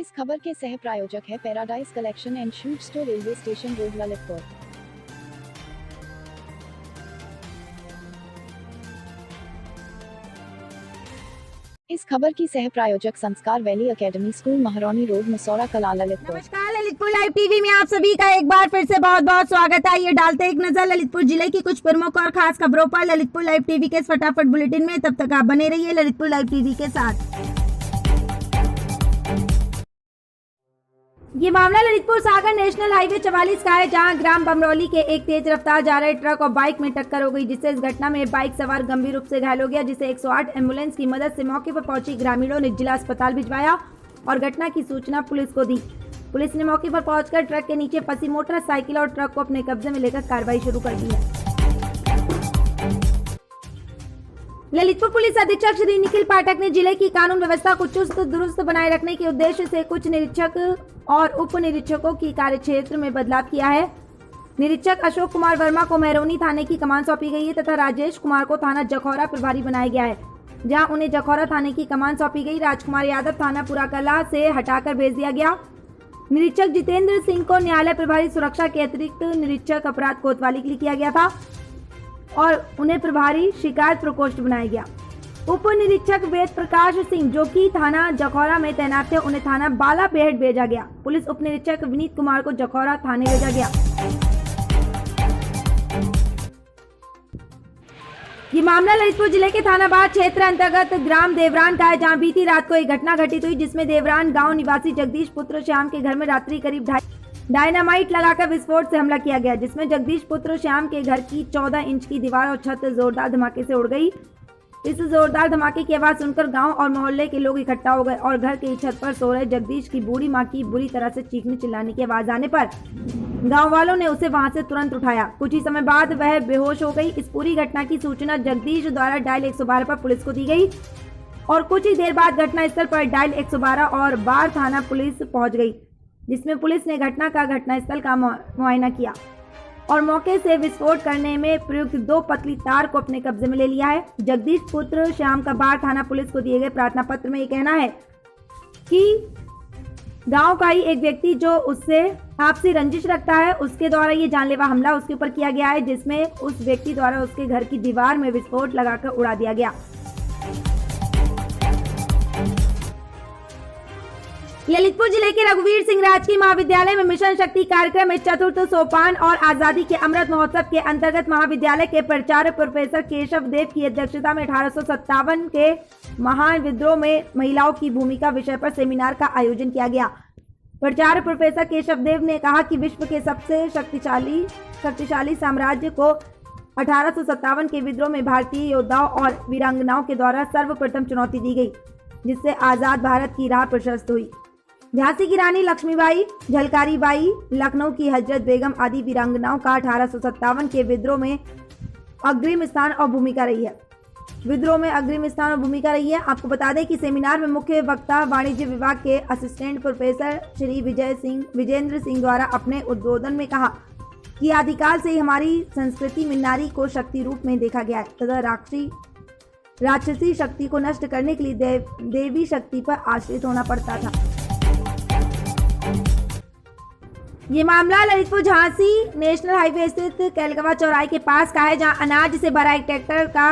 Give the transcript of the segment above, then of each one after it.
इस खबर के सह प्रायोजक है paradise collection and shoot store, railway station road, Lalitpur. इस खबर की सह प्रायोजक संस्कार वैली एकेडमी स्कूल, महारानी रोड, मसौरा कला, ललितपुर। नमस्कार, ललितपुर लाइव टीवी में आप सभी का एक बार फिर से बहुत बहुत स्वागत है। ये डालते एक नजर ललितपुर जिले की कुछ प्रमुख और खास खबरों पर ललितपुर लाइव टीवी के फटाफट बुलेटिन में। तब तक आप बने रहिए ललितपुर लाइव टीवी के साथ। ये मामला ललितपुर सागर नेशनल हाईवे 44 का है, जहां ग्राम बमरौली के एक तेज रफ्तार जा रहे ट्रक और बाइक में टक्कर हो गई, जिससे इस घटना में बाइक सवार गंभीर रूप से घायल हो गया, जिसे 108 एम्बुलेंस की मदद से मौके पर पहुंची ग्रामीणों ने जिला अस्पताल भिजवाया और घटना की सूचना पुलिस को दी। पुलिस ने मौके पर पहुंचकर ट्रक के नीचे फंसी मोटरसाइकिल और ट्रक को अपने कब्जे में लेकर कार्रवाई शुरू कर दी है। ललितपुर पुलिस अधीक्षक श्री निखिल पाठक ने जिले की कानून व्यवस्था को चुस्त दुरुस्त बनाए रखने के उद्देश्य से कुछ निरीक्षक और उप निरीक्षकों की कार्यक्षेत्र में बदलाव किया है। निरीक्षक अशोक कुमार वर्मा को मेहरौनी थाने की कमान सौंपी गई है तथा राजेश कुमार को थाना जखौरा प्रभारी बनाया गया है, जहां उन्हें जखौरा थाने की कमान सौंपी गई। राजकुमार यादव थाना पुराकला से हटाकर भेज दिया गया। निरीक्षक जितेंद्र सिंह को न्यायालय प्रभारी सुरक्षा के अतिरिक्त निरीक्षक अपराध कोतवाली के लिए किया गया था और उन्हें प्रभारी शिकायत प्रकोष्ठ बनाया गया। उप निरीक्षक वेद प्रकाश सिंह, जो कि थाना जखौरा में तैनात थे, उन्हें थाना बालापेट भेजा गया। पुलिस उप निरीक्षक विनीत कुमार को जखौरा थाने भेजा गया। ये मामला ललितपुर जिले के थानाबाद क्षेत्र अंतर्गत ग्राम देवरान का है, जहां बीती रात को एक घटना घटित हुई, जिसमें देवरान गांव निवासी जगदीश पुत्र श्याम के घर में रात्रि करीब डायनामाइट लगाकर विस्फोट से हमला किया गया, जिसमें जगदीश पुत्र श्याम के घर की 14 इंच की दीवार और छत जोरदार धमाके से उड़ गई। इस जोरदार धमाके की आवाज सुनकर गांव और मोहल्ले के लोग इकट्ठा हो गए और घर की छत पर सो रहे जगदीश की बूढ़ी मां की बुरी तरह से चीखने चिल्लाने की आवाज आने पर गांव वालों ने उसे वहां से तुरंत उठाया। कुछ ही समय बाद वह बेहोश हो गई। इस पूरी घटना की सूचना जगदीश द्वारा डायल 112 पर पुलिस को दी गई और कुछ ही देर बाद घटनास्थल पर डायल 112 और बाढ़ थाना पुलिस पहुंच गई, जिसमें पुलिस ने घटनास्थल का मुआयना किया और मौके से विस्फोट करने में प्रयुक्त 2 पतली तार को अपने कब्जे में ले लिया है। जगदीश पुत्र श्याम का बाढ़ थाना पुलिस को दिए गए प्रार्थना पत्र में ये कहना है कि गांव का ही एक व्यक्ति जो उससे आपसी रंजिश रखता है, उसके द्वारा ये जानलेवा हमला उसके ऊपर किया गया है, जिसमें उस व्यक्ति द्वारा उसके घर की दीवार में विस्फोट लगाकर उड़ा दिया गया। ललितपुर जिले के रघुवीर सिंह राजकीय महाविद्यालय में मिशन शक्ति कार्यक्रम में चतुर्थ सोपान और आजादी के अमृत महोत्सव के अंतर्गत महाविद्यालय के प्राचार्य प्रोफेसर केशव देव की अध्यक्षता में 1857 के महान विद्रोह में महिलाओं की भूमिका विषय पर सेमिनार का आयोजन किया गया। प्राचार्य प्रोफेसर केशव देव ने कहा कि विश्व के सबसे शक्तिशाली साम्राज्य को 1857 के विद्रोह में भारतीय योद्धाओं और वीरांगनाओं के द्वारा सर्वप्रथम चुनौती दी गई, जिससे आजाद भारत की राह प्रशस्त हुई। झांसी की रानी लक्ष्मीबाई, झलकारी बाई, लखनऊ की हजरत बेगम आदि वीरांगनाओं का 1857 के विद्रोह में अग्रिम स्थान और भूमिका रही है। आपको बता दें कि सेमिनार में मुख्य वक्ता वाणिज्य विभाग के असिस्टेंट प्रोफेसर श्री विजेंद्र सिंह द्वारा अपने उद्बोधन में कहा कि आदिकाल से ही हमारी संस्कृति में नारी को शक्ति रूप में देखा गया है तथा राक्षसी शक्ति को नष्ट करने के लिए देवी शक्ति पर आश्रित होना पड़ता था। ये मामला ललितपुर झांसी नेशनल हाईवे स्थित कैलगवा चौराहे के पास का है, जहां अनाज से भरा एक ट्रैक्टर का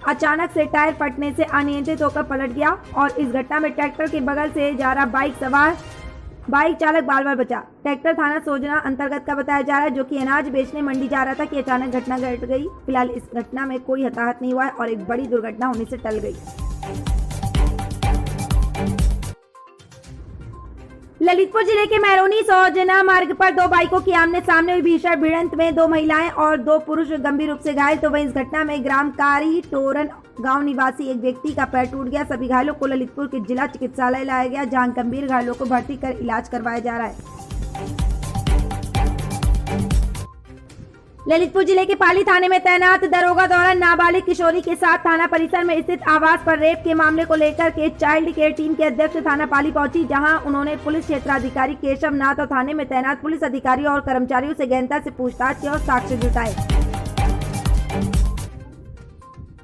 अचानक से टायर फटने से अनियंत्रित होकर पलट गया और इस घटना में ट्रैक्टर के बगल से जा रहा बाइक चालक बाल बचा। ट्रैक्टर थाना सोजना अंतर्गत का बताया जा रहा है, जो कि अनाज बेचने मंडी जा रहा था कि अचानक घटना घट गई। फिलहाल इस घटना में कोई हताहत नहीं हुआ है और एक बड़ी दुर्घटना होने से टल गई। ललितपुर जिले के मेहरौनी सोजना मार्ग पर 2 बाइकों की आमने सामने हुई भीषण भिड़ंत में 2 महिलाएं और 2 पुरुष गंभीर रूप से घायल। तो वहीं इस घटना में ग्राम कारी टोरन गांव निवासी एक व्यक्ति का पैर टूट गया। सभी घायलों को ललितपुर के जिला चिकित्सालय लाया गया, जहां गंभीर घायलों को भर्ती कर इलाज करवाया जा रहा है। ललितपुर जिले के पाली थाने में तैनात दरोगा द्वारा नाबालिग किशोरी के साथ थाना परिसर में स्थित आवास पर रेप के मामले को लेकर के चाइल्ड केयर टीम के अध्यक्ष थाना पाली पहुंची, जहां उन्होंने पुलिस क्षेत्राधिकारी केशव नाथ और थाने में तैनात पुलिस अधिकारियों और कर्मचारियों से गहनता से पूछताछ की और साक्ष्य जुटाए।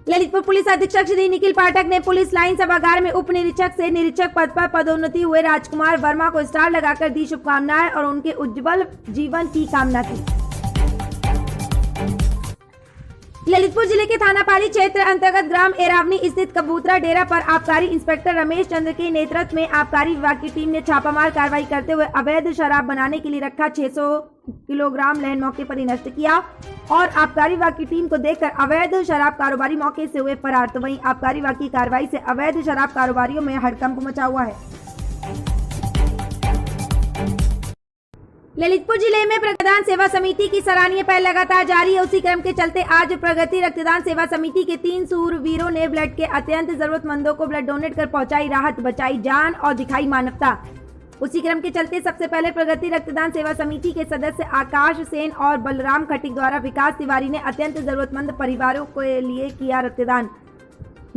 ललितपुर पुलिस अधीक्षक श्री निखिल पाठक ने पुलिस लाइन सभागार में उप निरीक्षक से निरीक्षक पद पर पदोन्नति हुए राजकुमार वर्मा को स्टार लगाकर दी शुभकामनाएं और उनके उज्जवल जीवन की कामना की। ललितपुर जिले के थानापाली क्षेत्र अंतर्गत ग्राम एरावनी स्थित कबूतरा डेरा पर आबकारी इंस्पेक्टर रमेश चंद्र के नेतृत्व में आबकारी विभाग की टीम ने छापामार कार्रवाई करते हुए अवैध शराब बनाने के लिए रखा 600 किलोग्राम लहन मौके पर ही नष्ट किया और आबकारी विभाग की टीम को देखकर अवैध शराब कारोबारी मौके से हुए फरार। तो वहीं आबकारी विभाग की कार्रवाई से अवैध शराब कारोबारियों में हड़कंप मचा हुआ है। ललितपुर जिले में रक्तदान सेवा समिति की सराहनीय पहल लगातार जारी है। उसी क्रम के चलते आज प्रगति रक्तदान सेवा समिति के 3 सूरवीरों ने ब्लड के अत्यंत जरूरतमंदों को ब्लड डोनेट कर पहुंचाई राहत, बचाई जान और दिखाई मानवता। उसी क्रम के चलते सबसे पहले प्रगति रक्तदान सेवा समिति के सदस्य आकाश सेन और बलराम खटिक द्वारा विकास तिवारी ने अत्यंत जरूरतमंद परिवारों के लिए किया रक्तदान,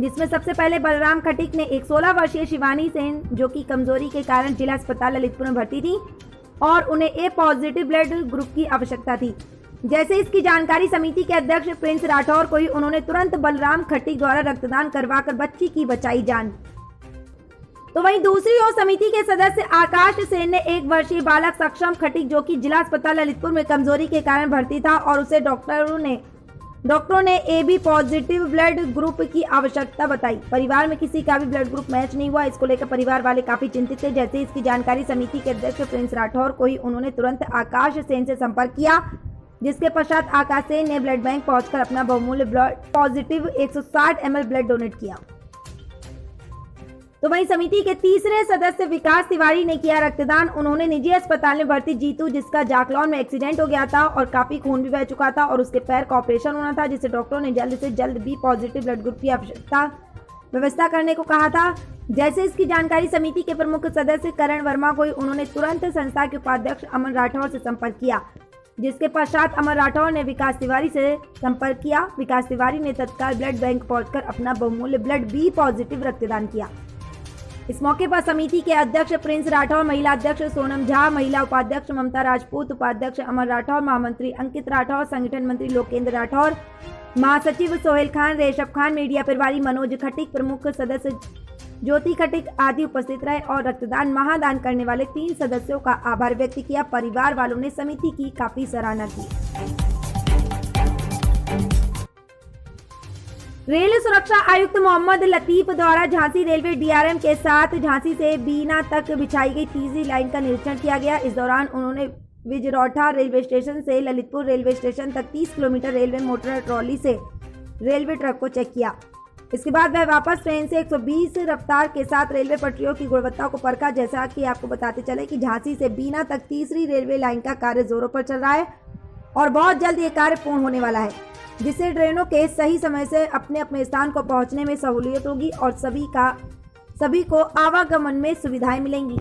जिसमें सबसे पहले बलराम खटिक ने एक 16 वर्षीय शिवानी सेन जो कि कमजोरी के कारण जिला अस्पताल ललितपुर में भर्ती थी और उन्हें ए पॉजिटिव ब्लड ग्रुप की आवश्यकता थी। जैसे इसकी जानकारी समिति के अध्यक्ष प्रिंस राठौर को ही उन्होंने तुरंत बलराम खट्टिक द्वारा रक्तदान करवाकर बच्ची की बचाई जान। तो वहीं दूसरी ओर समिति के सदस्य आकाश सेन ने 1 वर्षीय बालक सक्षम खट्टिक जो कि जिला अस्पताल ललितपुर में कमजोरी के कारण भर्ती था और उसे डॉक्टरों ने AB पॉजिटिव ब्लड ग्रुप की आवश्यकता बताई। परिवार में किसी का भी ब्लड ग्रुप मैच नहीं हुआ। इसको लेकर परिवार वाले काफी चिंतित थे। जैसे इसकी जानकारी समिति के अध्यक्ष प्रिंस राठौर को ही उन्होंने तुरंत आकाश सेन से संपर्क किया, जिसके पश्चात आकाश सेन ने ब्लड बैंक पहुंचकर अपना बहुमूल्य blood positive 160 ml blood donate किया। तो वहीं समिति के तीसरे सदस्य विकास तिवारी ने किया रक्तदान। उन्होंने निजी अस्पताल में भर्ती जीतू, जिसका जाकलौन में एक्सीडेंट हो गया था और काफी खून भी बह चुका था और उसके पैर का ऑपरेशन होना था, जिसे डॉक्टरों ने जल्द से जल्द B पॉजिटिव ब्लड ग्रुप की व्यवस्था करने को कहा था। जैसे इसकी जानकारी समिति के प्रमुख सदस्य करण वर्मा को उन्होंने तुरंत संस्था के उपाध्यक्ष अमन राठौर से संपर्क किया, जिसके पश्चात अमर राठौर ने विकास तिवारी से संपर्क किया। विकास तिवारी ने तत्काल ब्लड बैंक पहुंचकर अपना बहुमूल्य ब्लड B पॉजिटिव रक्तदान किया। इस मौके पर समिति के अध्यक्ष प्रिंस राठौर, महिला अध्यक्ष सोनम झा, महिला उपाध्यक्ष ममता राजपूत, उपाध्यक्ष अमर राठौर, महामंत्री अंकित राठौर, संगठन मंत्री लोकेंद्र राठौर, महासचिव सोहेल खान, रेशब खान, मीडिया प्रभारी मनोज खटिक, प्रमुख सदस्य ज्योति खटिक आदि उपस्थित रहे और रक्तदान महादान करने वाले 3 सदस्यों का आभार व्यक्त किया। परिवार वालों ने समिति की काफी सराहना की। रेल सुरक्षा आयुक्त मोहम्मद लतीफ द्वारा झांसी रेलवे DRM के साथ झांसी से बीना तक बिछाई गई तीसरी लाइन का निरीक्षण किया गया। इस दौरान उन्होंने विजरौठा रेलवे स्टेशन से ललितपुर रेलवे स्टेशन तक 30 किलोमीटर रेलवे मोटर ट्रॉली से रेलवे ट्रक को चेक किया। इसके बाद वह वापस ट्रेन से 120 रफ्तार के साथ रेलवे पटरियों की गुणवत्ता को परखा। जैसा कि आपको बताते चले कि झांसी से बीना तक तीसरी रेलवे लाइन का कार्य जोरों पर चल रहा है और बहुत जल्द ये कार्य पूर्ण होने वाला है, जिससे ट्रेनों के सही समय से अपने अपने स्थान को पहुंचने में सहूलियत होगी और सभी को आवागमन में सुविधाएं मिलेंगी।